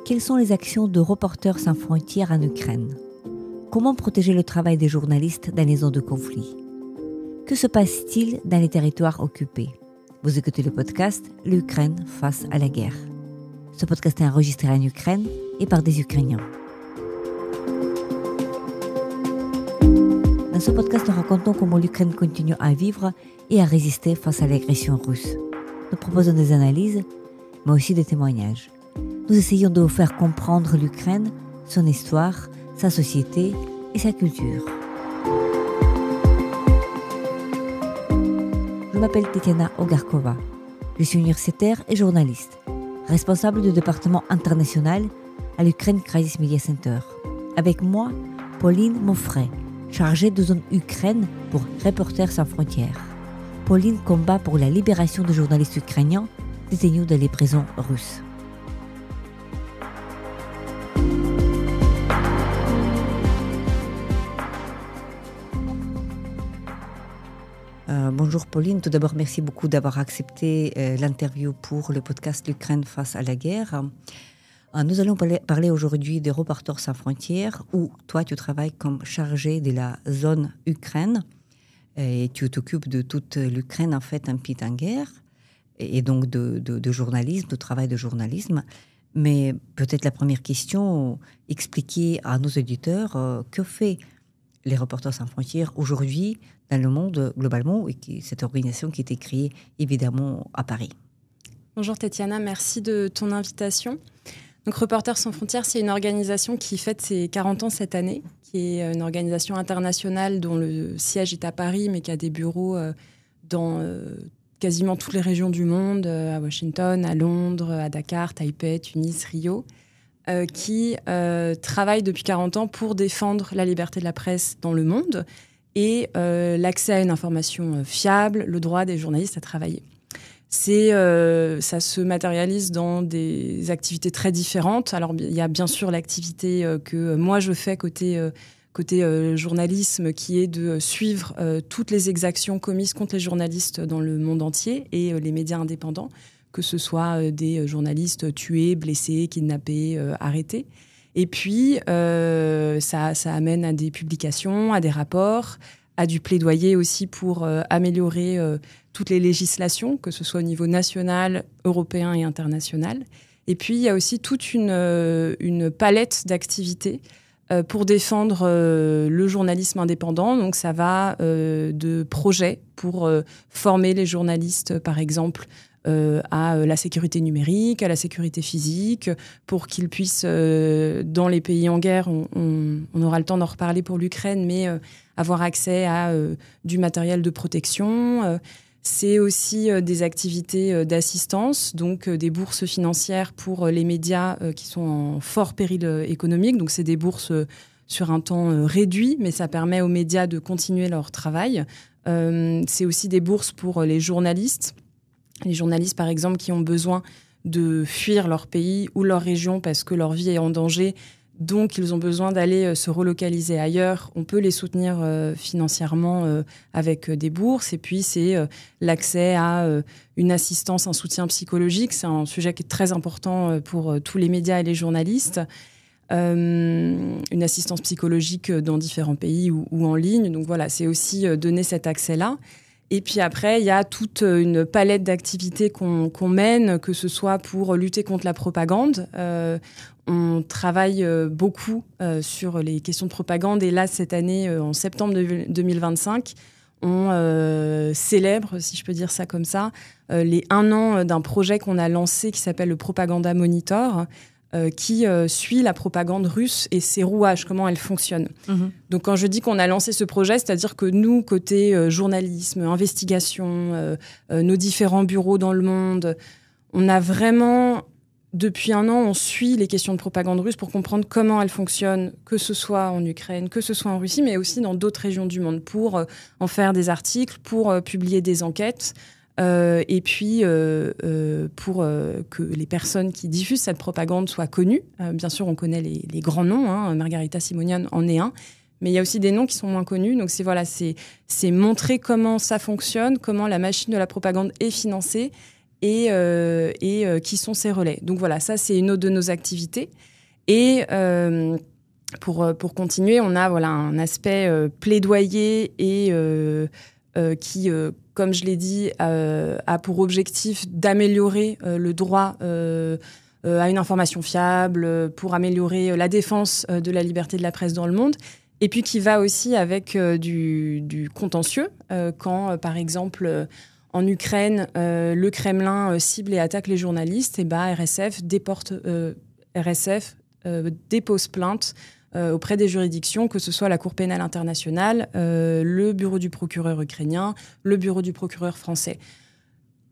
Quelles sont les actions de Reporters sans frontières en Ukraine ? Comment protéger le travail des journalistes dans les zones de conflit ? Que se passe-t-il dans les territoires occupés ? Vous écoutez le podcast « L'Ukraine face à la guerre ». Ce podcast est enregistré en Ukraine et par des Ukrainiens. Dans ce podcast, nous racontons comment l'Ukraine continue à vivre et à résister face à l'agression russe. Nous proposons des analyses, mais aussi des témoignages. Nous essayons de vous faire comprendre l'Ukraine, son histoire, sa société et sa culture. Je m'appelle Tetiana Ogarkova. Je suis universitaire et journaliste, responsable du département international à l'Ukraine Crisis Media Center. Avec moi, Pauline Moffret, chargée de zone Ukraine pour Reporters sans frontières. Pauline combat pour la libération des journalistes ukrainiens détenus dans les prisons russes. Bonjour Pauline, tout d'abord merci beaucoup d'avoir accepté l'interview pour le podcast L'Ukraine face à la guerre. Nous allons parler aujourd'hui de Reporters sans frontières où toi tu travailles comme chargé de la zone Ukraine et tu t'occupes de toute l'Ukraine en fait un pays en guerre et donc de journalisme, de travail de journalisme. Mais peut-être la première question, expliquer à nos auditeurs que fait les Reporters sans frontières aujourd'hui dans le monde globalement et cette organisation qui a été créée évidemment à Paris. Bonjour Tetiana, merci de ton invitation. Donc Reporters sans frontières, c'est une organisation qui fête ses 40 ans cette année, qui est une organisation internationale dont le siège est à Paris mais qui a des bureaux dans quasiment toutes les régions du monde, à Washington, à Londres, à Dakar, Taipei, Tunis, Rio. Qui travaille depuis 40 ans pour défendre la liberté de la presse dans le monde et l'accès à une information fiable, le droit des journalistes à travailler. Ça se matérialise dans des activités très différentes. Alors, il y a bien sûr l'activité que moi je fais côté journalisme, qui est de suivre toutes les exactions commises contre les journalistes dans le monde entier et les médias indépendants, que ce soit des journalistes tués, blessés, kidnappés, arrêtés. Et puis, ça amène à des publications, à des rapports, à du plaidoyer aussi pour améliorer toutes les législations, que ce soit au niveau national, européen et international. Et puis, il y a aussi toute une palette d'activités pour défendre le journalisme indépendant. Donc, ça va de projets pour former les journalistes, par exemple, à la sécurité numérique, à la sécurité physique, pour qu'ils puissent, dans les pays en guerre, on aura le temps d'en reparler pour l'Ukraine, mais avoir accès à du matériel de protection. C'est aussi des activités d'assistance, donc des bourses financières pour les médias qui sont en fort péril économique. Donc c'est des bourses sur un temps réduit, mais ça permet aux médias de continuer leur travail. C'est aussi des bourses pour les journalistes. Les journalistes, par exemple, qui ont besoin de fuir leur pays ou leur région parce que leur vie est en danger, donc ils ont besoin d'aller se relocaliser ailleurs. On peut les soutenir financièrement avec des bourses. Et puis, c'est l'accès à une assistance, un soutien psychologique. C'est un sujet qui est très important pour tous les médias et les journalistes. Une assistance psychologique dans différents pays ou en ligne. Donc voilà, c'est aussi donner cet accès-là. Et puis après, il y a toute une palette d'activités qu'on mène, que ce soit pour lutter contre la propagande. On travaille beaucoup sur les questions de propagande. Et là, cette année, en septembre 2025, on célèbre, si je peux dire ça comme ça, les 1 an d'un projet qu'on a lancé qui s'appelle le Propaganda Monitor, qui suit la propagande russe et ses rouages, comment elle fonctionne. Donc quand je dis qu'on a lancé ce projet, c'est-à-dire que nous, côté journalisme, investigation, nos différents bureaux dans le monde, on a vraiment, depuis 1 an, on suit les questions de propagande russe pour comprendre comment elle fonctionne, que ce soit en Ukraine, que ce soit en Russie, mais aussi dans d'autres régions du monde, pour en faire des articles, pour publier des enquêtes. Et puis pour que les personnes qui diffusent cette propagande soient connues. Bien sûr, on connaît les grands noms, Margarita Simonian en est un, mais il y a aussi des noms qui sont moins connus. Donc c'est montrer comment ça fonctionne, comment la machine de la propagande est financée et qui sont ces relais. Donc voilà, ça c'est une autre de nos activités. Et pour continuer, on a un aspect plaidoyer et qui, comme je l'ai dit, a pour objectif d'améliorer le droit à une information fiable, pour améliorer la défense de la liberté de la presse dans le monde, et puis qui va aussi avec du contentieux, quand, par exemple, en Ukraine, le Kremlin cible et attaque les journalistes, et RSF dépose plainte auprès des juridictions, que ce soit la Cour pénale internationale, le bureau du procureur ukrainien, le bureau du procureur français.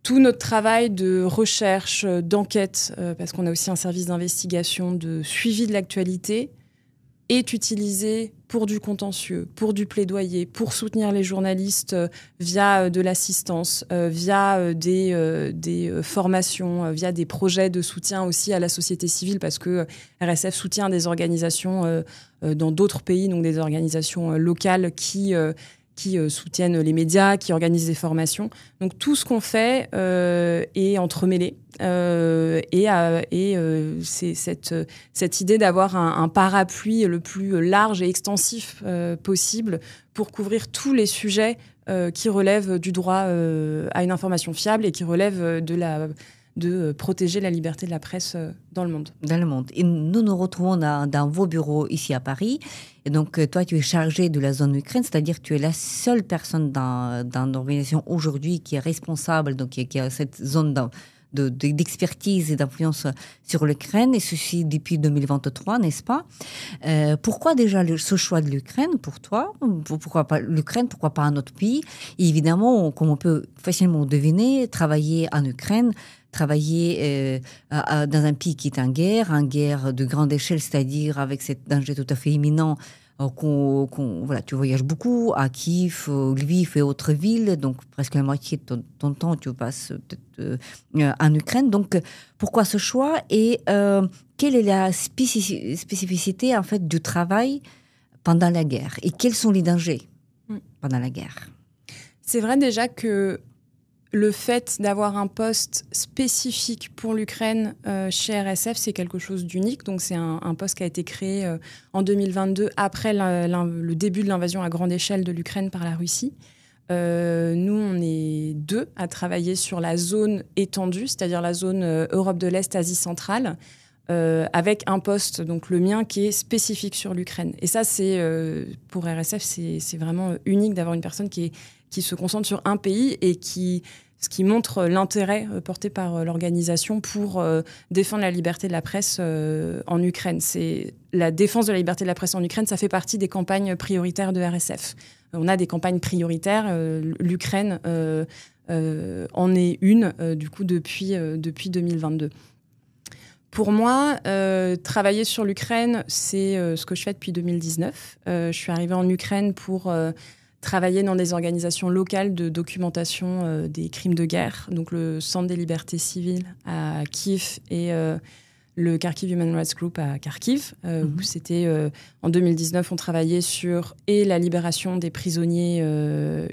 Tout notre travail de recherche, d'enquête, parce qu'on a aussi un service d'investigation, de suivi de l'actualité, est utilisé pour du contentieux, pour du plaidoyer, pour soutenir les journalistes via de l'assistance, via des formations, via des projets de soutien aussi à la société civile, parce que RSF soutient des organisations dans d'autres pays, donc des organisations locales qui soutiennent les médias, qui organisent des formations. Donc tout ce qu'on fait est entremêlé. C'est cette idée d'avoir un parapluie le plus large et extensif possible pour couvrir tous les sujets qui relèvent du droit à une information fiable et qui relèvent de protéger la liberté de la presse dans le monde. Dans le monde. Et nous nous retrouvons dans vos bureaux ici à Paris. Et donc, toi, tu es chargée de la zone Ukraine, c'est-à-dire que tu es la seule personne dans l'organisation aujourd'hui qui est responsable, donc qui a cette zone d'expertise et d'influence sur l'Ukraine, et ceci depuis 2023, n'est-ce pas? Pourquoi déjà ce choix de l'Ukraine pour toi? Pourquoi pas l'Ukraine? Pourquoi pas un autre pays? Et évidemment, comme on peut facilement deviner, travailler en Ukraine, travailler dans un pays qui est en guerre de grande échelle, c'est-à-dire avec cet danger tout à fait imminent. Tu voyages beaucoup à Kiev, Lviv et autres villes, donc presque la moitié de ton temps tu passes peut-être en Ukraine. Donc pourquoi ce choix et quelle est la spécificité en fait du travail pendant la guerre et quels sont les dangers pendant la guerre? C'est vrai déjà que le fait d'avoir un poste spécifique pour l'Ukraine chez RSF, c'est quelque chose d'unique. Donc, c'est un poste qui a été créé en 2022, après le début de l'invasion à grande échelle de l'Ukraine par la Russie. Nous, on est 2 à travailler sur la zone étendue, c'est-à-dire la zone Europe de l'Est, Asie centrale, avec un poste, donc le mien, qui est spécifique sur l'Ukraine. Et ça, pour RSF, c'est vraiment unique d'avoir une personne qui se concentre sur un pays et ce qui montre l'intérêt porté par l'organisation pour défendre la liberté de la presse en Ukraine. C'est la défense de la liberté de la presse en Ukraine, ça fait partie des campagnes prioritaires de RSF. On a des campagnes prioritaires. L'Ukraine en est une, du coup, depuis 2022. Pour moi, travailler sur l'Ukraine, c'est ce que je fais depuis 2019. Je suis arrivée en Ukraine pour travailler dans des organisations locales de documentation des crimes de guerre, donc le Centre des libertés civiles à Kiev et le Kharkiv Human Rights Group à Kharkiv. Où c'était, en 2019, on travaillait sur la libération des prisonniers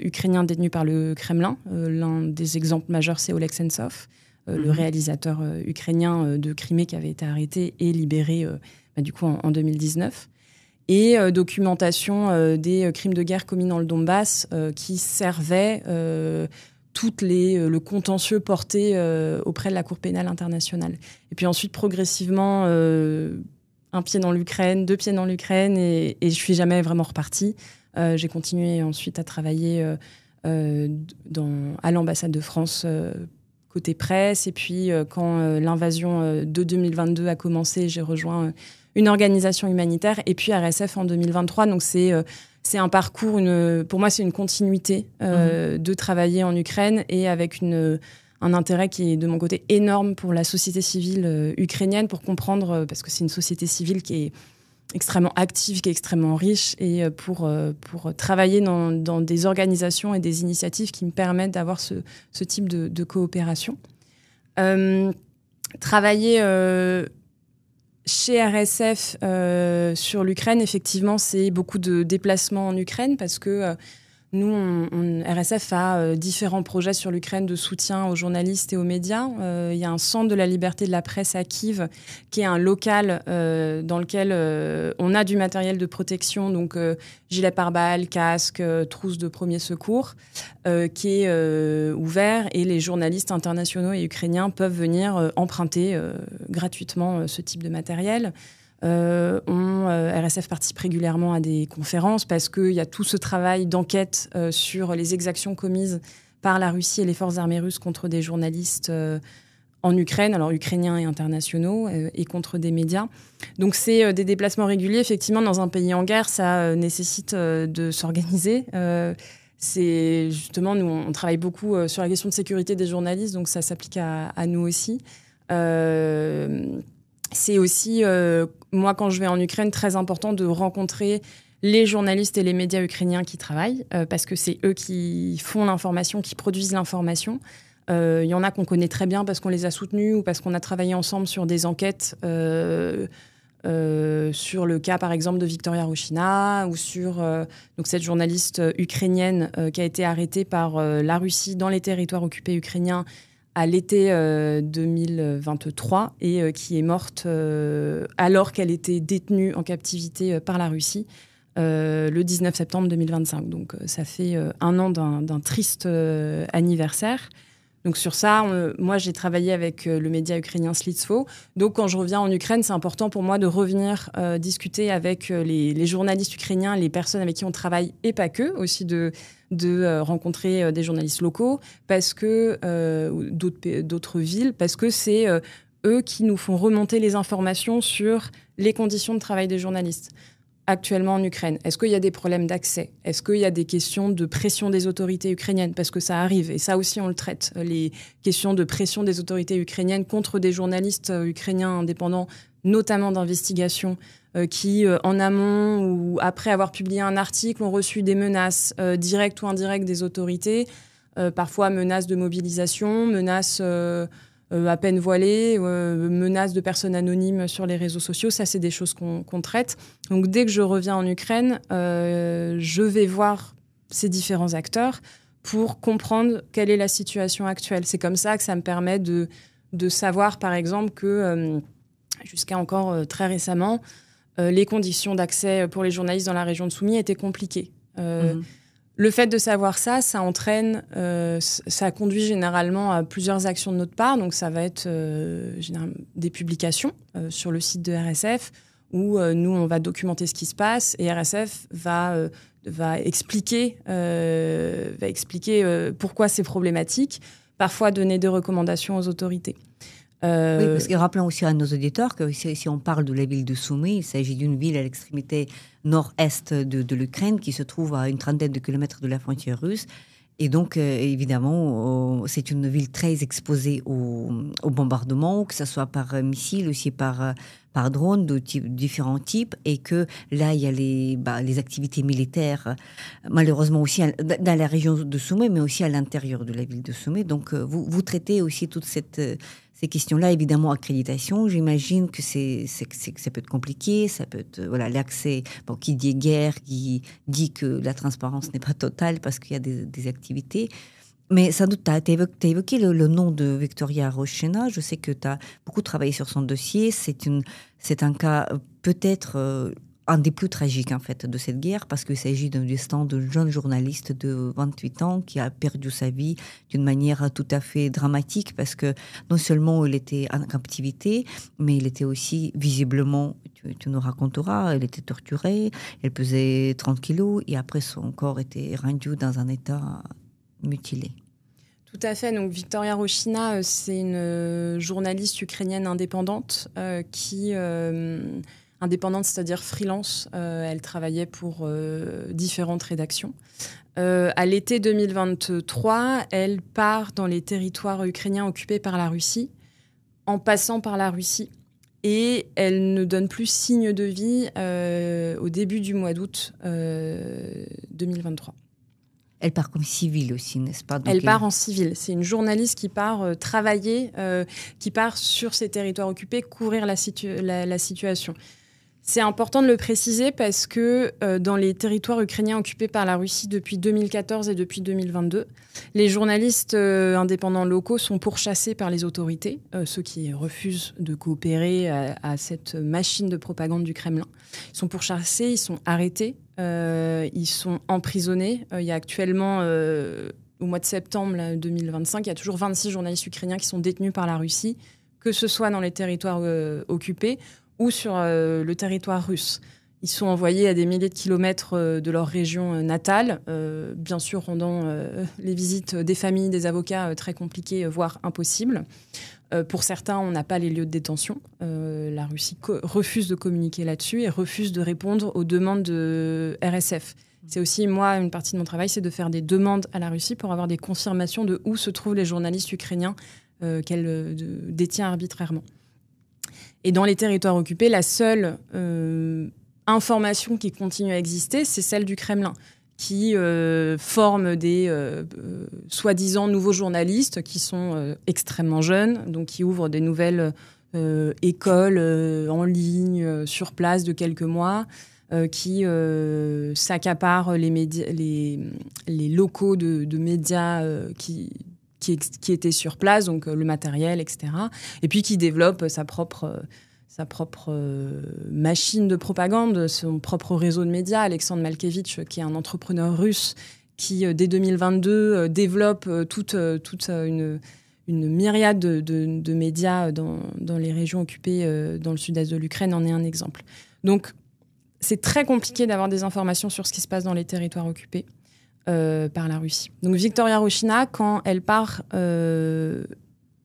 ukrainiens détenus par le Kremlin. L'un des exemples majeurs, c'est Oleg Sentsov, le réalisateur ukrainien de Crimée qui avait été arrêté et libéré du coup en 2019. Et documentation des crimes de guerre commis dans le Donbass qui servait le contentieux porté auprès de la Cour pénale internationale. Et puis ensuite, progressivement, un pied dans l'Ukraine, 2 pieds dans l'Ukraine, et je suis jamais vraiment repartie. J'ai continué ensuite à travailler à l'ambassade de France côté presse. Et puis, quand l'invasion de 2022 a commencé, j'ai rejoint une organisation humanitaire, et puis RSF en 2023. Donc, c'est un parcours, pour moi, c'est une continuité de travailler en Ukraine, et avec un intérêt qui est, de mon côté, énorme pour la société civile ukrainienne, pour comprendre, parce que c'est une société civile qui est extrêmement active, qui est extrêmement riche, et pour travailler dans des organisations et des initiatives qui me permettent d'avoir ce type de coopération. Travailler chez RSF sur l'Ukraine, effectivement, c'est beaucoup de déplacements en Ukraine, parce que Nous, RSF a différents projets sur l'Ukraine de soutien aux journalistes et aux médias. Il y a un centre de la liberté de la presse à Kiev, qui est un local dans lequel on a du matériel de protection, donc gilet pare-balles, casque, trousse de premier secours, qui est ouvert, et les journalistes internationaux et ukrainiens peuvent venir emprunter gratuitement ce type de matériel. RSF participe régulièrement à des conférences parce qu'il y a tout ce travail d'enquête sur les exactions commises par la Russie et les forces armées russes contre des journalistes en Ukraine, alors ukrainiens et internationaux, et contre des médias. Donc c'est des déplacements réguliers. Effectivement, dans un pays en guerre, ça nécessite de s'organiser. C'est justement, nous, on travaille beaucoup sur la question de sécurité des journalistes, donc ça s'applique à nous aussi. C'est aussi, moi, quand je vais en Ukraine, très important de rencontrer les journalistes et les médias ukrainiens qui travaillent, parce que c'est eux qui font l'information, qui produisent l'information. Il y en a qu'on connaît très bien parce qu'on les a soutenus ou parce qu'on a travaillé ensemble sur des enquêtes, sur le cas, par exemple, de Victoria Roshina, ou sur donc cette journaliste ukrainienne qui a été arrêtée par la Russie dans les territoires occupés ukrainiens à l'été 2023 et qui est morte alors qu'elle était détenue en captivité par la Russie le 19 septembre 2025. Donc ça fait un an d'un triste anniversaire. Donc sur ça, moi j'ai travaillé avec le média ukrainien Slitsko. Donc quand je reviens en Ukraine, c'est important pour moi de revenir discuter avec les journalistes ukrainiens, les personnes avec qui on travaille, et pas que, aussi de rencontrer des journalistes locaux, parce que d'autres villes, parce que c'est eux qui nous font remonter les informations sur les conditions de travail des journalistes actuellement en Ukraine. Est-ce qu'il y a des problèmes d'accès? Est-ce qu'il y a des questions de pression des autorités ukrainiennes? Parce que ça arrive, et ça aussi on le traite, les questions de pression des autorités ukrainiennes contre des journalistes ukrainiens indépendants, notamment d'investigation, qui, en amont ou après avoir publié un article, ont reçu des menaces directes ou indirectes des autorités, parfois menaces de mobilisation, menaces à peine voilées, menaces de personnes anonymes sur les réseaux sociaux. Ça, c'est des choses qu'on traite. Donc, dès que je reviens en Ukraine, je vais voir ces différents acteurs pour comprendre quelle est la situation actuelle. C'est comme ça que ça me permet de savoir, par exemple, que jusqu'à encore très récemment, les conditions d'accès pour les journalistes dans la région de Soumy étaient compliquées. Le fait de savoir ça, ça entraîne, ça conduit généralement à plusieurs actions de notre part. Donc ça va être des publications sur le site de RSF où nous, on va documenter ce qui se passe, et RSF va expliquer pourquoi c'est problématique, parfois donner des recommandations aux autorités. Oui, parce que rappelons aussi à nos auditeurs que si on parle de la ville de Soumy, il s'agit d'une ville à l'extrémité nord-est de l'Ukraine qui se trouve à une trentaine de kilomètres de la frontière russe. Et donc, évidemment, c'est une ville très exposée aux bombardements, que ce soit par missiles, aussi par drones de différents types, et que là, il y a les activités militaires, malheureusement aussi dans la région de Soumy, mais aussi à l'intérieur de la ville de Soumy. Donc, vous traitez aussi toutes ces questions-là, évidemment, accréditation. J'imagine que ça peut être compliqué, ça peut être, l'accès, qui dit guerre, qui dit que la transparence n'est pas totale parce qu'il y a des activités. Mais sans doute, tu as évoqué le nom de Victoria Roshina. Je sais que tu as beaucoup travaillé sur son dossier. C'est un cas peut-être un des plus tragiques, en fait, de cette guerre, parce qu'il s'agit d'un destin de jeune journaliste de 28 ans qui a perdu sa vie d'une manière tout à fait dramatique, parce que non seulement il était en captivité, mais il était aussi visiblement, tu nous raconteras, elle était torturée, elle pesait 30 kilos, et après son corps était rendu dans un état mutilé. Tout à fait. Donc Victoria Roshina, c'est une journaliste ukrainienne indépendante indépendante, c'est-à-dire freelance. Elle travaillait pour différentes rédactions. À l'été 2023, elle part dans les territoires ukrainiens occupés par la Russie, en passant par la Russie. Et elle ne donne plus signe de vie au début du mois d'août 2023. Elle part comme civile aussi, n'est-ce pas? Elle part en civil. C'est une journaliste qui part travailler, qui part sur ces territoires occupés, couvrir la situation. C'est important de le préciser parce que dans les territoires ukrainiens occupés par la Russie depuis 2014 et depuis 2022, les journalistes indépendants locaux sont pourchassés par les autorités, ceux qui refusent de coopérer à cette machine de propagande du Kremlin. Ils sont pourchassés, ils sont arrêtés, ils sont emprisonnés. Il y a actuellement, au mois de septembre 2025, il y a toujours 26 journalistes ukrainiens qui sont détenus par la Russie, que ce soit dans les territoires occupés ou sur le territoire russe. Ils sont envoyés à des milliers de kilomètres de leur région natale, bien sûr rendant les visites des familles, des avocats très compliquées, voire impossibles. Pour certains, on n'a pas les lieux de détention. La Russie refuse de communiquer là-dessus et refuse de répondre aux demandes de RSF. C'est aussi, moi, une partie de mon travail, c'est de faire des demandes à la Russie pour avoir des confirmations de où se trouvent les journalistes ukrainiens qu'elle détient arbitrairement. Et dans les territoires occupés, la seule information qui continue à exister, c'est celle du Kremlin, qui forme des soi-disant nouveaux journalistes qui sont extrêmement jeunes, donc qui ouvrent des nouvelles écoles en ligne, sur place de quelques mois, qui s'accaparent les locaux de médias qui étaient sur place, donc le matériel, etc. Et puis qui développe sa propre machine de propagande, son propre réseau de médias. Alexandre Malkevitch, qui est un entrepreneur russe, qui, dès 2022, développe toute une myriade de médias dans les régions occupées dans le sud-est de l'Ukraine, en est un exemple. Donc, c'est très compliqué d'avoir des informations sur ce qui se passe dans les territoires occupés par la Russie. Donc Victoria Rochina, quand elle part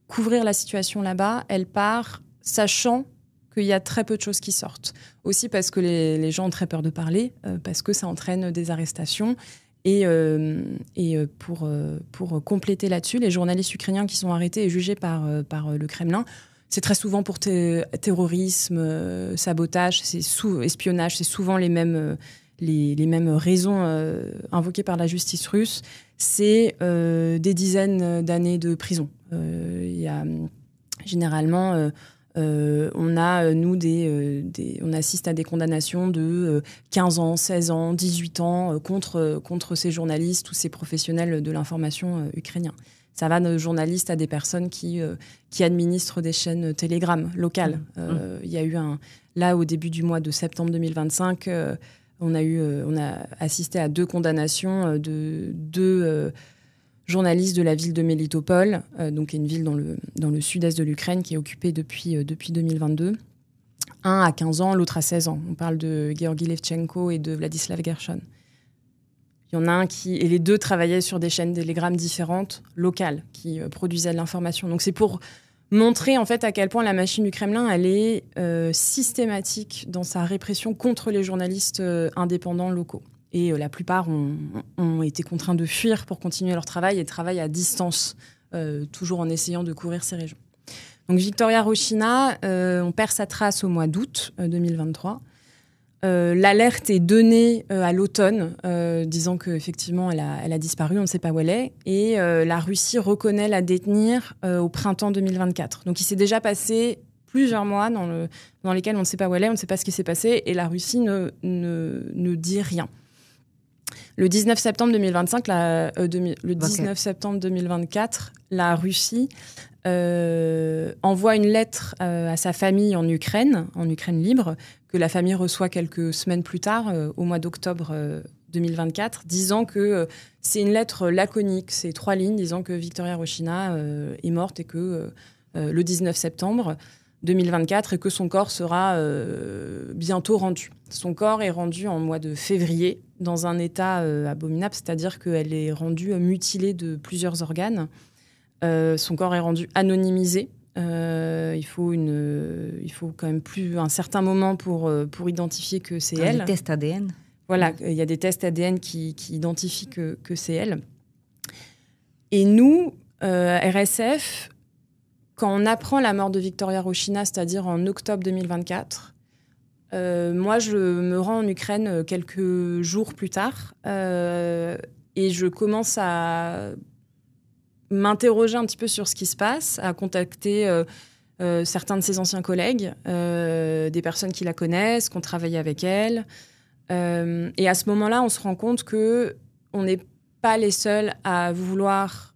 couvrir la situation là-bas, elle part sachant qu'il y a très peu de choses qui sortent. Aussi parce que les gens ont très peur de parler, parce que ça entraîne des arrestations. Et pour compléter là-dessus, les journalistes ukrainiens qui sont arrêtés et jugés par le Kremlin, c'est très souvent pour terrorisme, sabotage, espionnage, c'est souvent les mêmes raisons invoquées par la justice russe. C'est des dizaines d'années de prison. Il y a généralement... on assiste à des condamnations de 15 ans, 16 ans, 18 ans contre ces journalistes ou ces professionnels de l'information ukrainiens. Ça va de journalistes à des personnes qui administrent des chaînes Telegram locales. Il y a eu là, au début du mois de septembre 2025, on a assisté à 2 condamnations de 2 journaliste de la ville de Melitopol, donc une ville dans le sud-est de l'Ukraine qui est occupée depuis 2022. Un à 15 ans, l'autre à 16 ans. On parle de Georgi Levchenko et de Vladislav Gershon. Il y en a un et les 2 travaillaient sur des chaînes Telegram différentes, locales, qui produisaient de l'information. Donc c'est pour montrer en fait à quel point la machine du Kremlin, elle est systématique dans sa répression contre les journalistes indépendants locaux. Et la plupart ont été contraints de fuir pour continuer leur travail et travaillent à distance, toujours en essayant de couvrir ces régions. Donc Victoria Rochina, on perd sa trace au mois d'août 2023. L'alerte est donnée à l'automne, disant qu'effectivement elle a disparu, on ne sait pas où elle est. Et la Russie reconnaît la détenir au printemps 2024. Donc il s'est déjà passé plusieurs mois dans lesquels on ne sait pas où elle est, on ne sait pas ce qui s'est passé, et la Russie ne dit rien. Le 19 septembre 2025, septembre 2024, la Russie envoie une lettre à sa famille en Ukraine libre, que la famille reçoit quelques semaines plus tard, au mois d'octobre 2024, disant que c'est une lettre laconique, c'est 3 lignes, disant que Victoria Rochina est morte et que le 19 septembre 2024 et que son corps sera bientôt rendu. Son corps est rendu en mois de février dans un état abominable, c'est-à-dire qu'elle est rendue mutilée de plusieurs organes. Son corps est rendu anonymisé. Il faut quand même un certain moment pour identifier que c'est elle. Les tests ADN. Voilà, il y a des tests ADN qui identifient que c'est elle. Et nous, RSF, quand on apprend la mort de Victoria Rochina, c'est-à-dire en octobre 2024, moi, je me rends en Ukraine quelques jours plus tard et je commence à m'interroger un petit peu sur ce qui se passe, à contacter certains de ses anciens collègues, des personnes qui la connaissent, qui ont travaillé avec elle. Et à ce moment-là, on se rend compte qu'on n'est pas les seuls à vouloir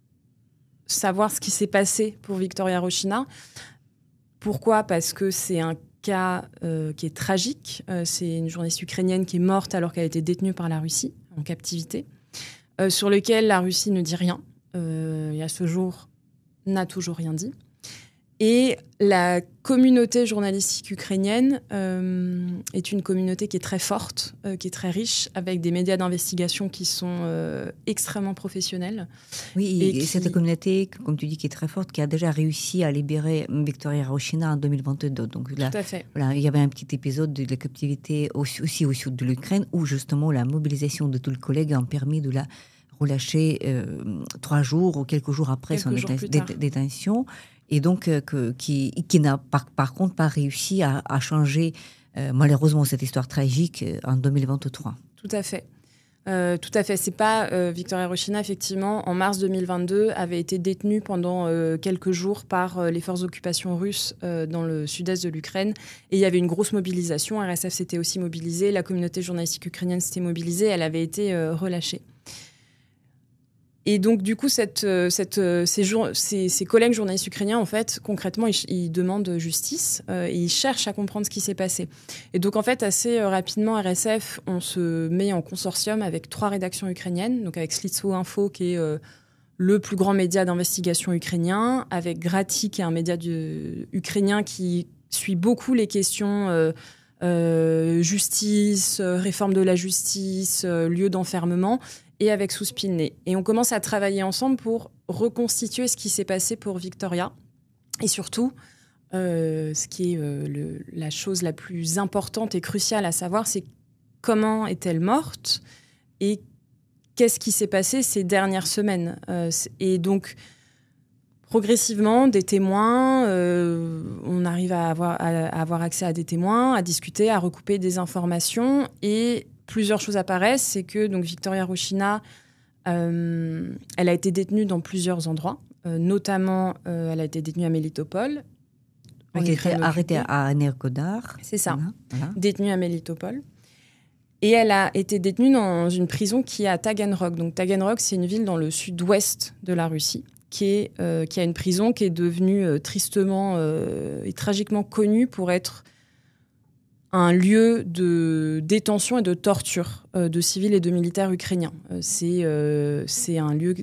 savoir ce qui s'est passé pour Victoria Rochina. Pourquoi ? Parce que c'est un cas qui est tragique. C'est une journaliste ukrainienne qui est morte alors qu'elle était détenue par la Russie, en captivité, sur lequel la Russie ne dit rien. Et à ce jour, n'a toujours rien dit. Et la communauté journalistique ukrainienne est une communauté qui est très forte, qui est très riche, avec des médias d'investigation qui sont extrêmement professionnels. Oui, et cette communauté, comme tu dis, qui est très forte, qui a déjà réussi à libérer Victoria Rochina en 2022. Donc là, tout à fait. Voilà, il y avait un petit épisode de la captivité aussi au sud de l'Ukraine, où justement la mobilisation de tous les collègues a permis de la relâcher 3 jours ou quelques jours après son détention. Et donc, qui n'a par contre pas réussi à changer, malheureusement, cette histoire tragique en 2023. Tout à fait. Tout à fait. C'est pas Victoria Rochina, effectivement, en mars 2022, avait été détenue pendant quelques jours par les forces d'occupation russes dans le sud-est de l'Ukraine. Et il y avait une grosse mobilisation. RSF s'était aussi mobilisée. La communauté journalistique ukrainienne s'était mobilisée. Elle avait été relâchée. Et donc, du coup, ces collègues journalistes ukrainiens, en fait, concrètement, ils demandent justice et ils cherchent à comprendre ce qui s'est passé. Et donc, en fait, assez rapidement, RSF, on se met en consortium avec 3 rédactions ukrainiennes, donc avec Slitso Info, qui est le plus grand média d'investigation ukrainien, avec Grati, qui est un média ukrainien qui suit beaucoup les questions justice, réforme de la justice, lieu d'enfermement, et avec Souspilné. Et on commence à travailler ensemble pour reconstituer ce qui s'est passé pour Victoria. Et surtout, ce qui est la chose la plus importante et cruciale à savoir, c'est comment est-elle morte et qu'est-ce qui s'est passé ces dernières semaines. Et donc, progressivement, des témoins, on arrive à avoir accès à des témoins, à discuter, à recouper des informations, et plusieurs choses apparaissent. C'est que donc, Victoria Rochina, elle a été détenue dans plusieurs endroits. Notamment, elle a été détenue à Melitopol. Elle a été arrêtée à Energodar. C'est ça, voilà. Détenue à Melitopol. Et elle a été détenue dans une prison qui est à Taganrog. Donc Taganrog, c'est une ville dans le sud-ouest de la Russie, qui a une prison qui est devenue tristement et tragiquement connue pour être un lieu de détention et de torture de civils et de militaires ukrainiens. C'est un lieu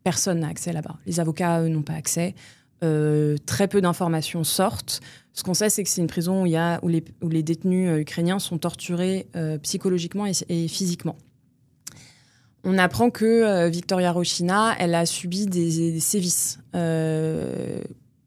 personne n'a accès là-bas. Les avocats, eux, n'ont pas accès. Très peu d'informations sortent. Ce qu'on sait, c'est que c'est une prison où les détenus ukrainiens sont torturés psychologiquement et physiquement. On apprend que Victoria Rochina, elle a subi des sévices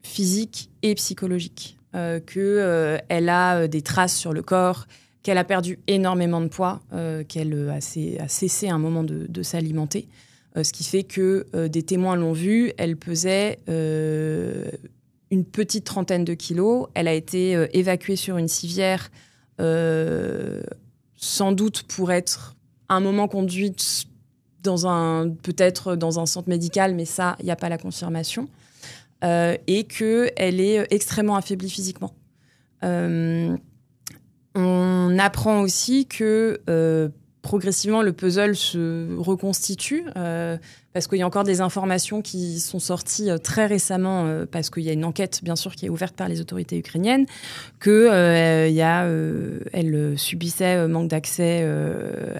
physiques et psychologiques. Qu'elle a des traces sur le corps, qu'elle a perdu énormément de poids, qu'elle a cessé à un moment de s'alimenter. Ce qui fait que des témoins l'ont vue. Elle pesait une petite 30aine de kilos. Elle a été évacuée sur une civière, sans doute pour être à un moment conduite peut-être dans un centre médical, mais ça, il n'y a pas la confirmation. Et qu'elle est extrêmement affaiblie physiquement. On apprend aussi que progressivement, le puzzle se reconstitue, parce qu'il y a encore des informations qui sont sorties très récemment, parce qu'il y a une enquête, bien sûr, qui est ouverte par les autorités ukrainiennes, qu'elle subissait manque d'accès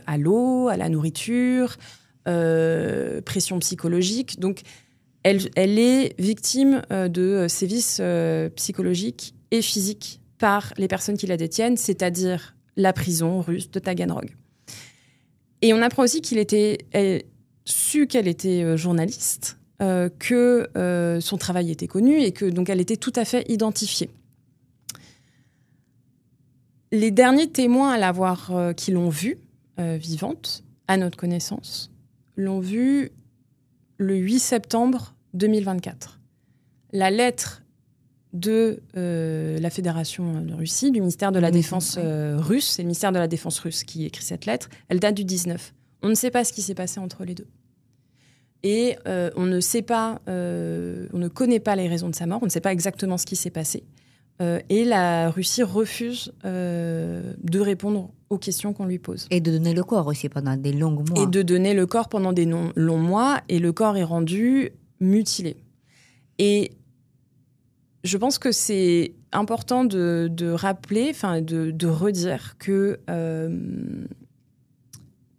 à l'eau, à la nourriture, pression psychologique. Donc, elle est victime de sévices psychologiques et physiques par les personnes qui la détiennent, c'est-à-dire la prison russe de Taganrog. Et on apprend aussi qu'elle était journaliste, que son travail était connu et que donc elle était tout à fait identifiée. Les derniers témoins qui l'ont vue vivante, à notre connaissance, l'ont vue le 8 septembre 2024. La lettre de la Fédération de Russie, du ministère de la Défense russe, c'est le ministère de la Défense russe qui écrit cette lettre, elle date du 19. On ne sait pas ce qui s'est passé entre les deux. Et on ne sait pas, on ne connaît pas les raisons de sa mort, on ne sait pas exactement ce qui s'est passé. Et la Russie refuse de répondre aux questions qu'on lui pose. Et de donner le corps aussi pendant des longs mois. Et de donner le corps pendant des longs mois, et le corps est rendu mutilé. Et je pense que c'est important de rappeler, de redire que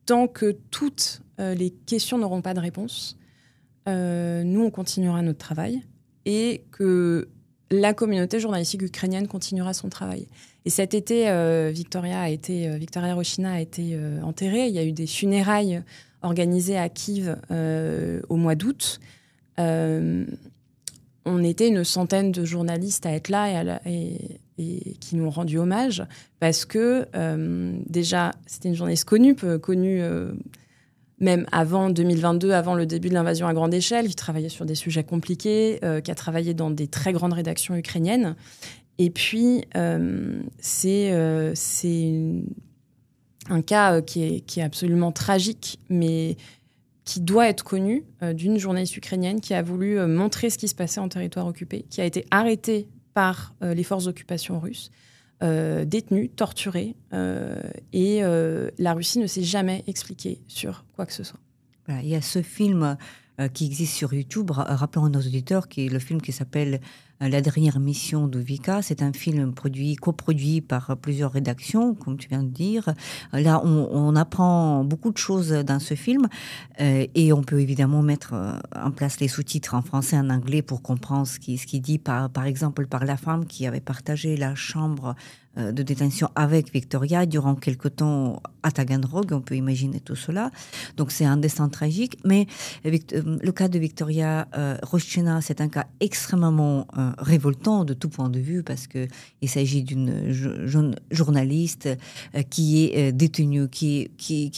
tant que toutes les questions n'auront pas de réponse, nous, on continuera notre travail et que la communauté journalistique ukrainienne continuera son travail. Et cet été, Victoria Roshina a été enterrée. Il y a eu des funérailles organisées à Kiev au mois d'août. On était une centaine de journalistes à être là et qui nous ont rendu hommage parce que déjà, c'était une journaliste connue même avant 2022, avant le début de l'invasion à grande échelle, qui travaillait sur des sujets compliqués, qui a travaillé dans des très grandes rédactions ukrainiennes. Et puis, c'est un cas qui est absolument tragique, mais qui doit être connu, d'une journaliste ukrainienne qui a voulu montrer ce qui se passait en territoire occupé, qui a été arrêtée par les forces d'occupation russes, détenue, torturée, et la Russie ne s'est jamais expliquée sur quoi que ce soit. Voilà, il y a ce film qui existe sur YouTube, rappelons à nos auditeurs, qui est le film qui s'appelle La dernière mission de Vika. C'est un film coproduit par plusieurs rédactions, comme tu viens de dire. Là, on apprend beaucoup de choses dans ce film et on peut évidemment mettre en place les sous-titres en français et en anglais pour comprendre ce qui dit, par exemple, par la femme qui avait partagé la chambre de détention avec Victoria durant quelque temps à Taganrog, on peut imaginer tout cela. Donc c'est un destin tragique, mais le cas de Victoria Roshina, c'est un cas extrêmement révoltant de tout point de vue parce que il s'agit d'une jeune journaliste qui est détenue, qui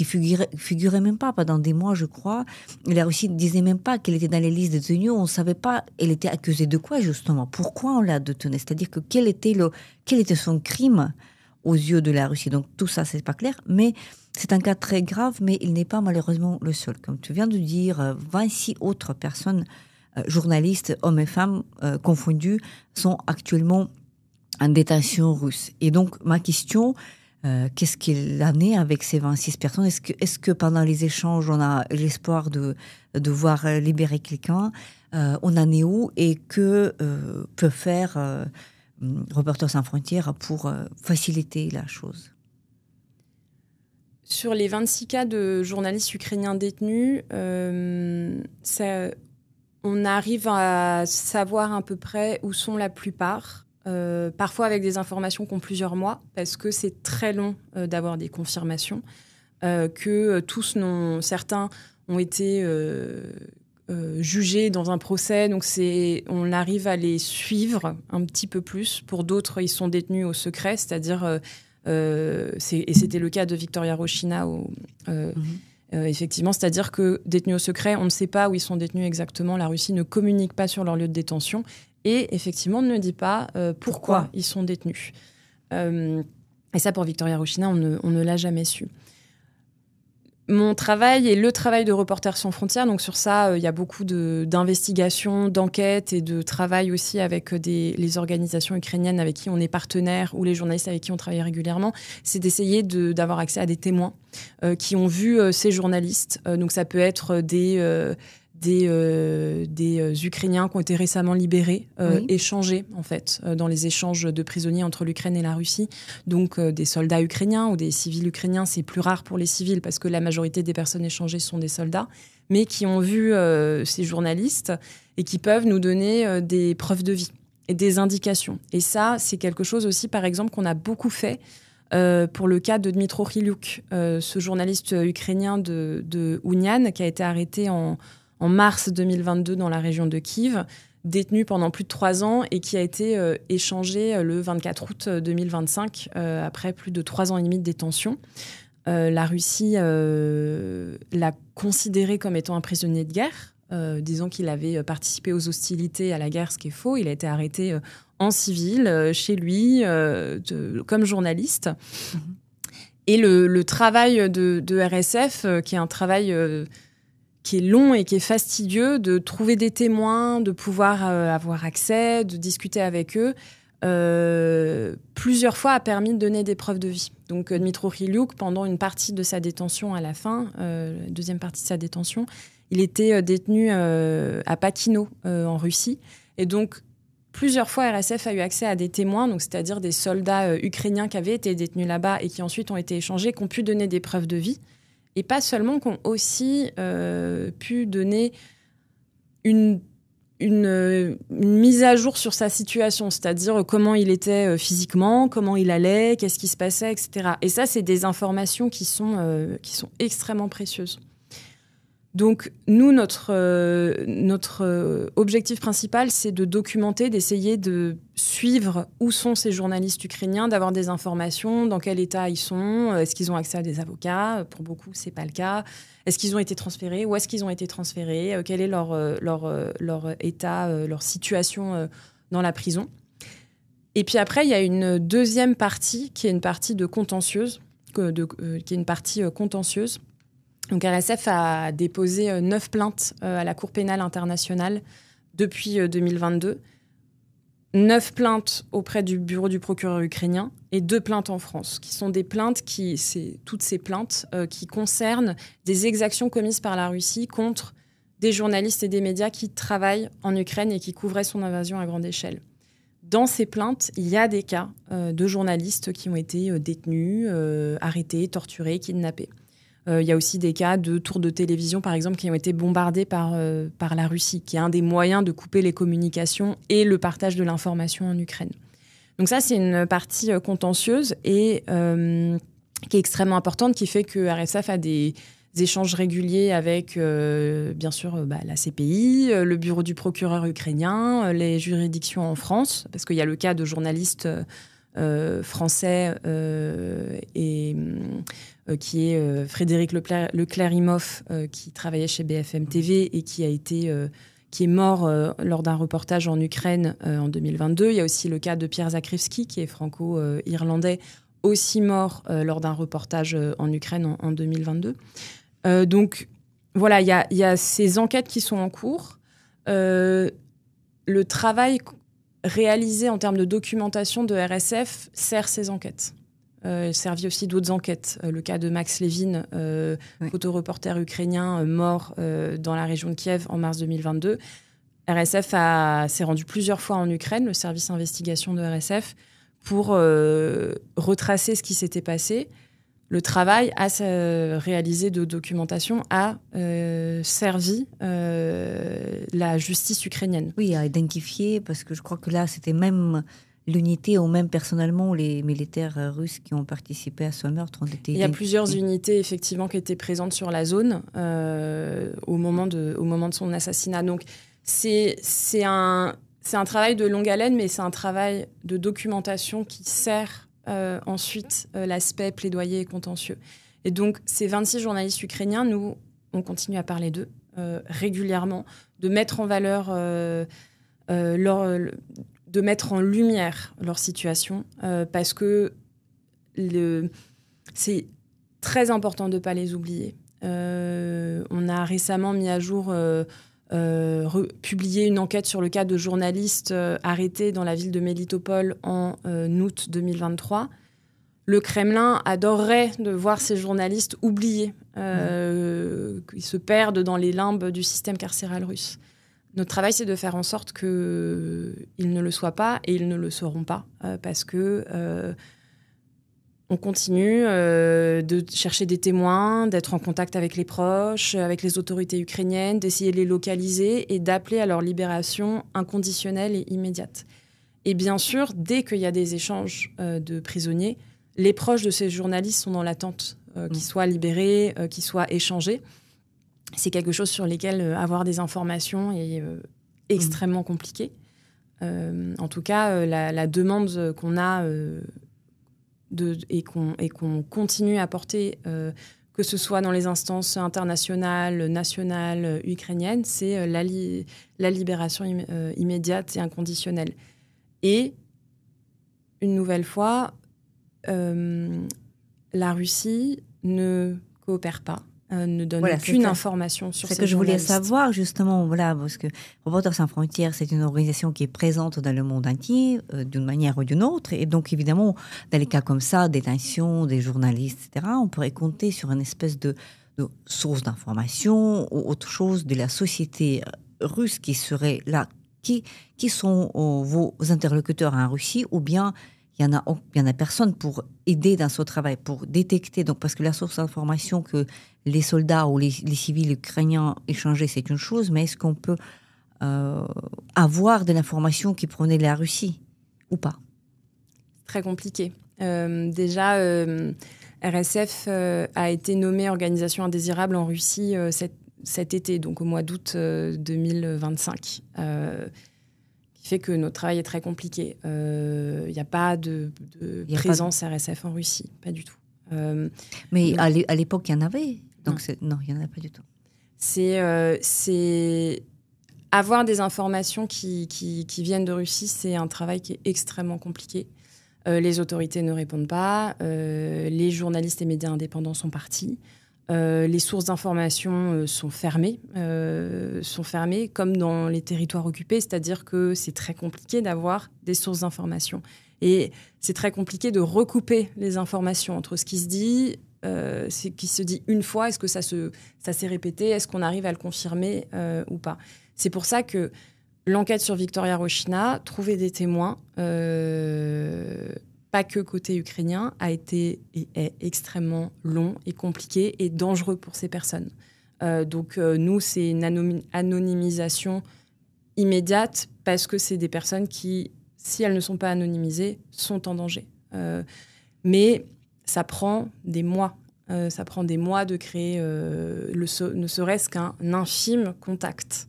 figurait même pas pendant des mois, je crois. La Russie ne disait même pas qu'elle était dans les listes de détenus. On savait pas, elle était accusée de quoi justement. Pourquoi on l'a détenue? C'est-à-dire que quel était son crime aux yeux de la Russie. Donc tout ça, c'est pas clair, mais c'est un cas très grave, mais il n'est pas malheureusement le seul. Comme tu viens de dire, 26 autres personnes, journalistes, hommes et femmes confondus, sont actuellement en détention russe. Et donc ma question, qu'est-ce qu'il en est avec ces 26 personnes? Est-ce que pendant les échanges, on a l'espoir de voir libérer quelqu'un? On en est où? Et que peut faire Reporters sans frontières pour faciliter la chose? Sur les 26 cas de journalistes ukrainiens détenus, on arrive à savoir à peu près où sont la plupart, parfois avec des informations qui ont plusieurs mois, parce que c'est très long d'avoir des confirmations, que certains ont été jugés dans un procès, donc on arrive à les suivre un petit peu plus. Pour d'autres, ils sont détenus au secret, c'est-à-dire, et c'était le cas de Victoria Roshina, effectivement, c'est-à-dire que détenus au secret, on ne sait pas où ils sont détenus exactement, la Russie ne communique pas sur leur lieu de détention, et effectivement, on ne dit pas pourquoi ils sont détenus. Et ça, pour Victoria Roshina, on ne l'a jamais su. Mon travail et le travail de Reporters sans frontières, donc sur ça, il y a beaucoup d'investigations, d'enquêtes et de travail aussi avec les organisations ukrainiennes avec qui on est partenaire ou les journalistes avec qui on travaille régulièrement, c'est d'essayer d'avoir accès à des témoins qui ont vu ces journalistes. Donc ça peut être des Ukrainiens qui ont été récemment libérés, échangés en fait, dans les échanges de prisonniers entre l'Ukraine et la Russie. Donc des soldats ukrainiens ou des civils ukrainiens, c'est plus rare pour les civils parce que la majorité des personnes échangées sont des soldats, mais qui ont vu ces journalistes et qui peuvent nous donner des preuves de vie et des indications. Et ça, c'est quelque chose aussi, par exemple, qu'on a beaucoup fait pour le cas de Dmytro Khiliuk, ce journaliste ukrainien de Ounian qui a été arrêté en mars 2022 dans la région de Kiev, détenu pendant plus de 3 ans et qui a été échangé le 24 août 2025 après plus de 3 ans et demi de détention. La Russie l'a considéré comme étant un prisonnier de guerre, disant qu'il avait participé aux hostilités à la guerre, ce qui est faux. Il a été arrêté en civil, chez lui, comme journaliste. Et le travail de RSF, qui est un travail qui est long et qui est fastidieux, de trouver des témoins, de pouvoir avoir accès, de discuter avec eux, plusieurs fois a permis de donner des preuves de vie. Donc Dmytro Hryliuk, pendant une partie de sa détention à la fin, la deuxième partie de sa détention, il était détenu à Pakino, en Russie. Et donc, plusieurs fois, RSF a eu accès à des témoins, donc c'est-à-dire des soldats ukrainiens qui avaient été détenus là-bas et qui ensuite ont été échangés, qui ont pu donner des preuves de vie. Et pas seulement, qui ont aussi pu donner une mise à jour sur sa situation, c'est-à-dire comment il était physiquement, comment il allait, qu'est-ce qui se passait, etc. Et ça, c'est des informations qui sont extrêmement précieuses. Donc, nous, notre objectif principal, c'est de documenter, d'essayer de suivre où sont ces journalistes ukrainiens, d'avoir des informations, dans quel état ils sont, est-ce qu'ils ont accès à des avocats? Pour beaucoup, c'est pas le cas. Est-ce qu'ils ont été transférés? Où est-ce qu'ils ont été transférés? Quel est leur état, leur situation dans la prison? Et puis après, il y a une deuxième partie qui est une partie contentieuse. Donc RSF a déposé 9 plaintes à la Cour pénale internationale depuis 2022. 9 plaintes auprès du bureau du procureur ukrainien et 2 plaintes en France, qui sont des plaintes toutes ces plaintes qui concernent des exactions commises par la Russie contre des journalistes et des médias qui travaillent en Ukraine et qui couvraient son invasion à grande échelle. Dans ces plaintes, il y a des cas de journalistes qui ont été détenus, arrêtés, torturés, kidnappés. Il y a aussi des cas de tours de télévision, par exemple, qui ont été bombardés par la Russie, qui est un des moyens de couper les communications et le partage de l'information en Ukraine. Donc ça, c'est une partie contentieuse et qui est extrêmement importante, qui fait que RSF a des échanges réguliers avec, bien sûr, la CPI, le bureau du procureur ukrainien, les juridictions en France, parce qu'il y a le cas de journalistes français qui est Frédéric Leclerimoff, qui travaillait chez BFM TV et qui est mort lors d'un reportage en Ukraine en 2022. Il y a aussi le cas de Pierre Zakrzewski, qui est franco-irlandais, aussi mort lors d'un reportage en Ukraine en 2022. Donc voilà, il y a ces enquêtes qui sont en cours. Le travail réalisé en termes de documentation de RSF sert ces enquêtes. Servi aussi d'autres enquêtes. Le cas de Max Levin, photoreporter ukrainien mort dans la région de Kiev en mars 2022. RSF s'est rendu plusieurs fois en Ukraine, le service investigation de RSF, pour retracer ce qui s'était passé. Le travail réalisé de documentation a servi la justice ukrainienne. Oui, à identifier, parce que je crois que là, c'était même l'unité ou même personnellement les militaires russes qui ont participé à ce meurtre ont été identifiés. Il y a plusieurs unités, effectivement, qui étaient présentes sur la zone au moment de son assassinat. Donc, c'est un travail de longue haleine, mais c'est un travail de documentation qui sert ensuite l'aspect plaidoyer et contentieux. Et donc, ces 26 journalistes ukrainiens, nous, on continue à parler d'eux régulièrement, de mettre en valeur de mettre en lumière leur situation, parce que c'est très important de ne pas les oublier. On a récemment mis à jour, publié une enquête sur le cas de journalistes arrêtés dans la ville de Melitopol en août 2023. Le Kremlin adorerait de voir ces journalistes oubliés, qui se perdent dans les limbes du système carcéral russe. Notre travail, c'est de faire en sorte qu'ils ne le soient pas et ils ne le seront pas, parce que on continue de chercher des témoins, d'être en contact avec les proches, avec les autorités ukrainiennes, d'essayer de les localiser et d'appeler à leur libération inconditionnelle et immédiate. Et bien sûr, dès qu'il y a des échanges de prisonniers, les proches de ces journalistes sont dans l'attente qu'ils soient libérés, qu'ils soient échangés. C'est quelque chose sur lequel avoir des informations est extrêmement compliqué. En tout cas, la demande qu'on a et qu'on continue à porter, que ce soit dans les instances internationales, nationales, ukrainiennes, c'est la libération immédiate et inconditionnelle. Et, une nouvelle fois, la Russie ne coopère pas. ne donne aucune information sur ces journalistes. C'est ce que je voulais savoir, justement, parce que Reporters sans frontières, c'est une organisation qui est présente dans le monde entier, d'une manière ou d'une autre. Et donc, évidemment, dans les cas comme ça, détention des journalistes, etc., on pourrait compter sur une espèce de source d'information ou autre chose de la société russe qui serait là. Qui sont vos interlocuteurs en Russie, ou bien il y en a personne pour aider dans ce travail, pour détecter. Donc, parce que la source d'information que les soldats ou les civils ukrainiens échangeaient, c'est une chose, mais est-ce qu'on peut avoir de l'information qui provenait de la Russie ou pas? Très compliqué. Déjà, RSF a été nommée organisation indésirable en Russie cet été, donc au mois d'août 2025. Qui fait que notre travail est très compliqué. Il n'y a pas de présence RSF en Russie, pas du tout. Mais à l'époque, il y en avait. Donc non, il n'y en a pas du tout. C'est avoir des informations qui viennent de Russie, c'est un travail qui est extrêmement compliqué. Les autorités ne répondent pas. Les journalistes et médias indépendants sont partis. Les sources d'information sont fermées comme dans les territoires occupés, c'est-à-dire que c'est très compliqué d'avoir des sources d'information. Et c'est très compliqué de recouper les informations entre ce qui se dit, une fois, est-ce que ça s'est répété, est-ce qu'on arrive à le confirmer ou pas. C'est pour ça que l'enquête sur Victoria Rochina, trouver des témoins, pas que côté ukrainien, a été et est extrêmement long et compliqué et dangereux pour ces personnes. Donc nous, c'est une anonymisation immédiate parce que c'est des personnes qui, si elles ne sont pas anonymisées, sont en danger. Mais ça prend des mois. Ça prend des mois de créer ne serait-ce qu'un infime contact.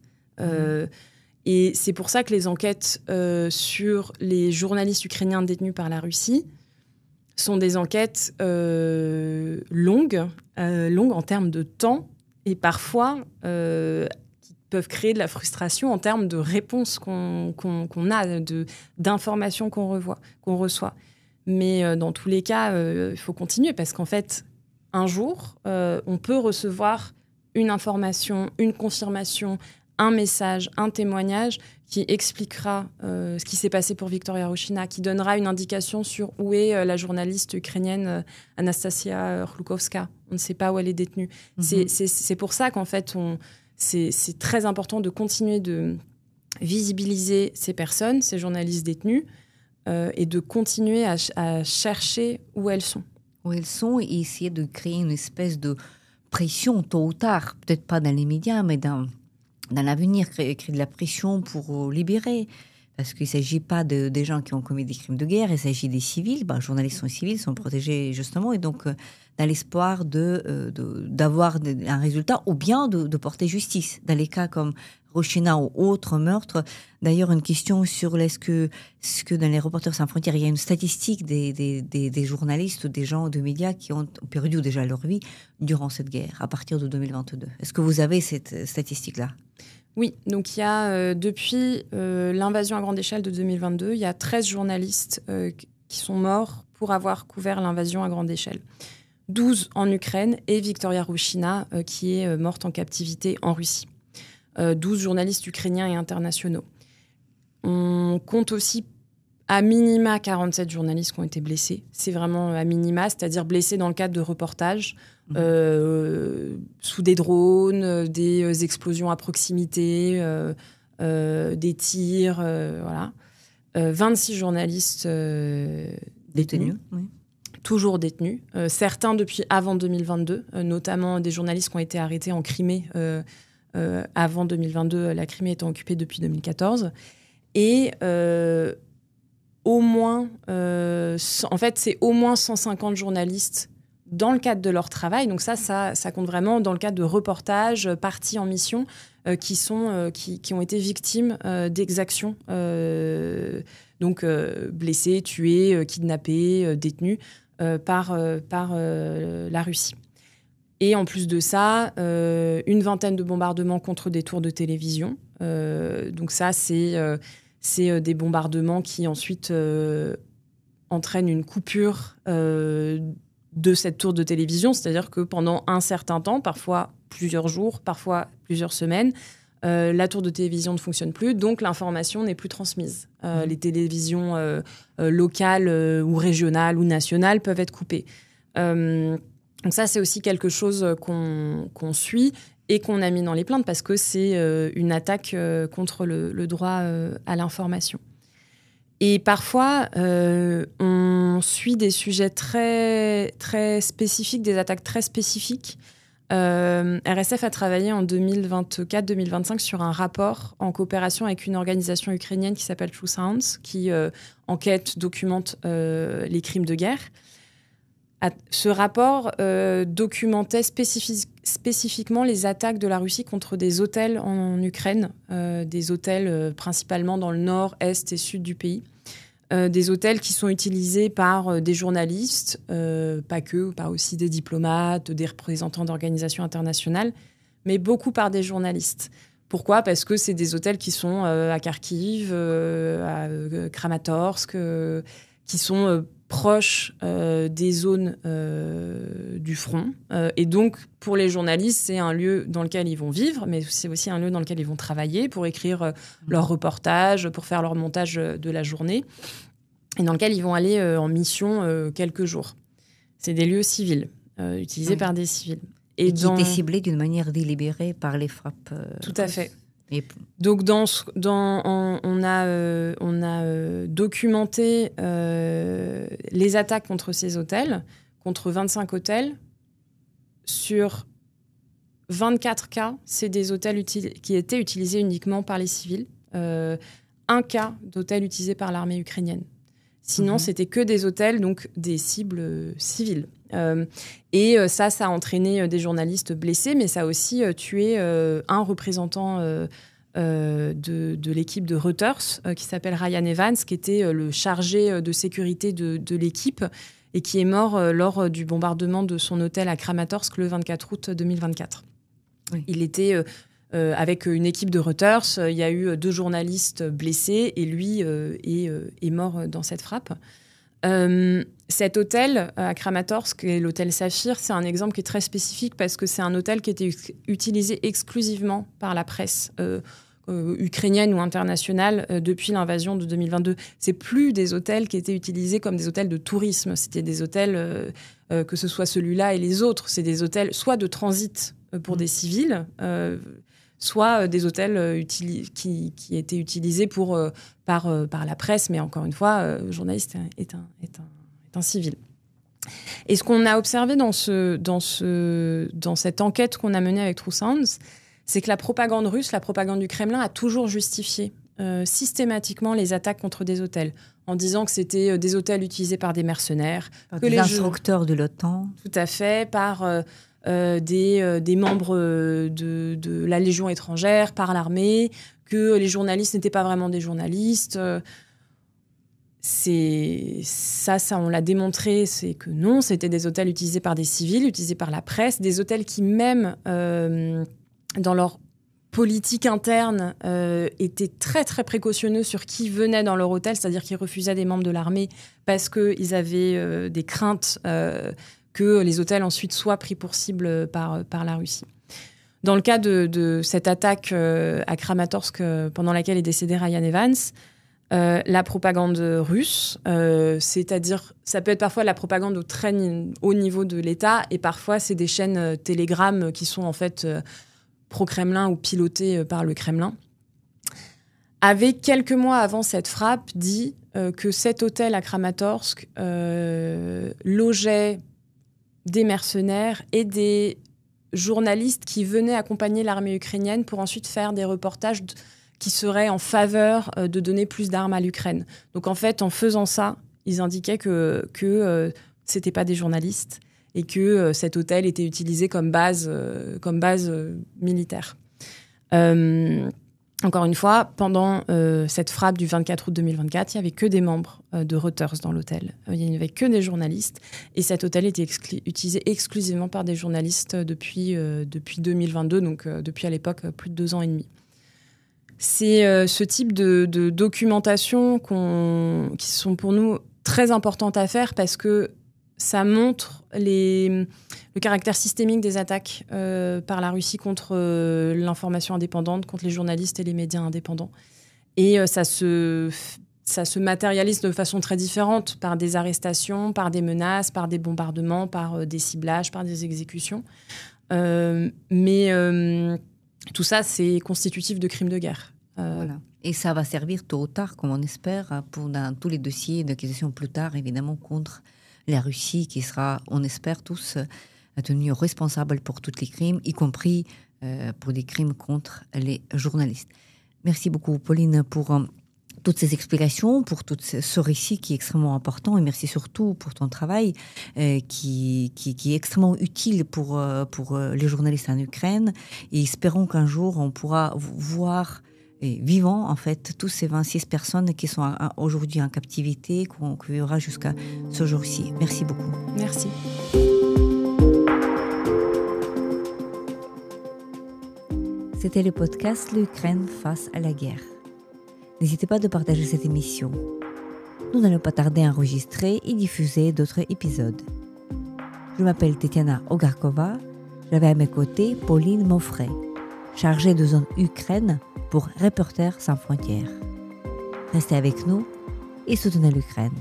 Et c'est pour ça que les enquêtes sur les journalistes ukrainiens détenus par la Russie sont des enquêtes longues en termes de temps et parfois qui peuvent créer de la frustration en termes de réponses qu'on a, d'informations qu'on reçoit. Mais dans tous les cas, il faut continuer parce qu'en fait, un jour, on peut recevoir une information, une confirmation, un message, un témoignage qui expliquera ce qui s'est passé pour Victoria Rochina, qui donnera une indication sur où est la journaliste ukrainienne Anastasia Khloukovska. On ne sait pas où elle est détenue. C'est pour ça qu'en fait, c'est très important de continuer de visibiliser ces personnes, ces journalistes détenus, et de continuer à chercher où elles sont. Où elles sont et essayer de créer une espèce de pression tôt ou tard, peut-être pas dans les médias, mais dans l'avenir, créer de la pression pour libérer. Parce qu'il ne s'agit pas des gens qui ont commis des crimes de guerre, il s'agit des civils. Les journalistes sont civils, sont protégés justement. Et donc, dans l'espoir d'avoir un résultat ou bien de porter justice. Dans les cas comme Rochina ou autres meurtres. D'ailleurs, une question sur est-ce que dans les Reporters sans frontières, il y a une statistique des journalistes ou des gens de médias qui ont perdu déjà leur vie durant cette guerre, à partir de 2022. Est-ce que vous avez cette statistique-là ? Oui, donc il y a, depuis l'invasion à grande échelle de 2022, il y a 13 journalistes qui sont morts pour avoir couvert l'invasion à grande échelle. 12 en Ukraine et Victoria Rochina qui est morte en captivité en Russie. 12 journalistes ukrainiens et internationaux. On compte aussi à minima 47 journalistes qui ont été blessés. C'est vraiment à minima, c'est-à-dire blessés dans le cadre de reportages, sous des drones, des explosions à proximité, des tirs, voilà. 26 journalistes détenus. Oui. Toujours détenus. Certains depuis avant 2022, notamment des journalistes qui ont été arrêtés en Crimée avant 2022, la Crimée étant occupée depuis 2014. Et au moins, en fait, c'est au moins 150 journalistes dans le cadre de leur travail. Donc ça compte vraiment dans le cadre de reportages, partis en mission, qui ont été victimes d'exactions. Donc blessés, tués, kidnappés, détenus par la Russie. Et en plus de ça, une vingtaine de bombardements contre des tours de télévision. Donc ça, c'est des bombardements qui ensuite entraînent une coupure de cette tour de télévision, c'est-à-dire que pendant un certain temps, parfois plusieurs jours, parfois plusieurs semaines, la tour de télévision ne fonctionne plus, donc l'information n'est plus transmise. Les télévisions locales ou régionales ou nationales peuvent être coupées. Donc ça, c'est aussi quelque chose qu'on suit et qu'on a mis dans les plaintes parce que c'est une attaque contre le droit à l'information. Et parfois, on suit des sujets très, très spécifiques, des attaques très spécifiques. RSF a travaillé en 2024-2025 sur un rapport en coopération avec une organisation ukrainienne qui s'appelle True Sounds, qui enquête, documente les crimes de guerre. Ce rapport documentait spécifiquement les attaques de la Russie contre des hôtels en Ukraine, des hôtels principalement dans le nord, est et sud du pays. Des hôtels qui sont utilisés par des journalistes, pas que, par aussi des diplomates, des représentants d'organisations internationales, mais beaucoup par des journalistes. Pourquoi ? Parce que c'est des hôtels qui sont à Kharkiv, à Kramatorsk, qui sont proches des zones du front. Et donc, pour les journalistes, c'est un lieu dans lequel ils vont vivre, mais c'est aussi un lieu dans lequel ils vont travailler pour écrire leurs reportages, pour faire leur montage de la journée, et dans lequel ils vont aller en mission quelques jours. C'est des lieux civils, utilisés par des civils. Et qui étaient ciblés d'une manière délibérée par les frappes. Tout à fait. Donc, on a documenté les attaques contre ces hôtels, contre 25 hôtels. Sur 24 cas, c'est des hôtels qui étaient utilisés uniquement par les civils. Un cas d'hôtel utilisé par l'armée ukrainienne. Sinon, c'était que des hôtels, donc des cibles civiles. Et ça a entraîné des journalistes blessés, mais ça a aussi tué un représentant de l'équipe de Reuters, qui s'appelle Ryan Evans, qui était le chargé de sécurité de l'équipe et qui est mort lors du bombardement de son hôtel à Kramatorsk le 24 août 2024. Oui. Il était avec une équipe de Reuters. Il y a eu 2 journalistes blessés et lui est mort dans cette frappe. Cet hôtel à Kramatorsk, l'hôtel Saphir, c'est un exemple qui est très spécifique parce que c'est un hôtel qui était utilisé exclusivement par la presse ukrainienne ou internationale depuis l'invasion de 2022. C'est plus des hôtels qui étaient utilisés comme des hôtels de tourisme. C'était des hôtels, que ce soit celui-là et les autres, c'est des hôtels soit de transit pour des civils, soit des hôtels qui étaient utilisés par la presse. Mais encore une fois, le journaliste est un civil. Et ce qu'on a observé dans cette enquête qu'on a menée avec True Sounds, c'est que la propagande russe, la propagande du Kremlin a toujours justifié systématiquement les attaques contre des hôtels, en disant que c'était des hôtels utilisés par des mercenaires. Par des instructeurs de l'OTAN. Tout à fait, par des membres de la Légion étrangère, par l'armée, que les journalistes n'étaient pas vraiment des journalistes. Ça, on l'a démontré, c'est que non, c'était des hôtels utilisés par des civils, utilisés par la presse, des hôtels qui même, dans leur politique interne, étaient très, très précautionneux sur qui venait dans leur hôtel, c'est-à-dire qu'ils refusaient des membres de l'armée parce qu'ils avaient des craintes que les hôtels ensuite soient pris pour cible par la Russie. Dans le cas de cette attaque à Kramatorsk, pendant laquelle est décédé Ryan Evans, la propagande russe, c'est-à-dire, ça peut être parfois la propagande au très haut niveau de l'État, et parfois c'est des chaînes Telegram qui sont en fait pro-Kremlin ou pilotées par le Kremlin, avait quelques mois avant cette frappe dit que cet hôtel à Kramatorsk logeait des mercenaires et des journalistes qui venaient accompagner l'armée ukrainienne pour ensuite faire des reportages qui seraient en faveur de donner plus d'armes à l'Ukraine. Donc en fait, en faisant ça, ils indiquaient que c'était pas des journalistes et que cet hôtel était utilisé comme base militaire. Encore une fois, pendant cette frappe du 24 août 2024, il n'y avait que des membres de Reuters dans l'hôtel. Il n'y avait que des journalistes. Et cet hôtel était utilisé exclusivement par des journalistes depuis 2022, donc depuis à l'époque plus de 2 ans et demi. C'est ce type de documentation qui sont pour nous très importantes à faire parce que ça montre le caractère systémique des attaques par la Russie contre l'information indépendante, contre les journalistes et les médias indépendants. Et ça se matérialise de façon très différente par des arrestations, par des menaces, par des bombardements, par des ciblages, par des exécutions. Mais tout ça, c'est constitutif de crimes de guerre. Voilà. Et ça va servir tôt ou tard, comme on espère, dans tous les dossiers d'accusation plus tard, évidemment, contre la Russie, qui sera, on espère tous, tenue responsable pour tous les crimes, y compris pour des crimes contre les journalistes. Merci beaucoup, Pauline, pour toutes ces explications, pour tout ce récit qui est extrêmement important, et merci surtout pour ton travail qui est extrêmement utile pour les journalistes en Ukraine. Et espérons qu'un jour, on pourra voir vivants, en fait, tous ces 26 personnes qui sont aujourd'hui en captivité, qu'on verra jusqu'à ce jour-ci. Merci beaucoup. Merci. C'était le podcast L'Ukraine face à la guerre. N'hésitez pas à partager cette émission. Nous n'allons pas tarder à enregistrer et diffuser d'autres épisodes. Je m'appelle Tetiana Ogarkova. J'avais à mes côtés Pauline Monfray, chargée de zone Ukraine pour Reporters sans frontières. Restez avec nous et soutenez l'Ukraine.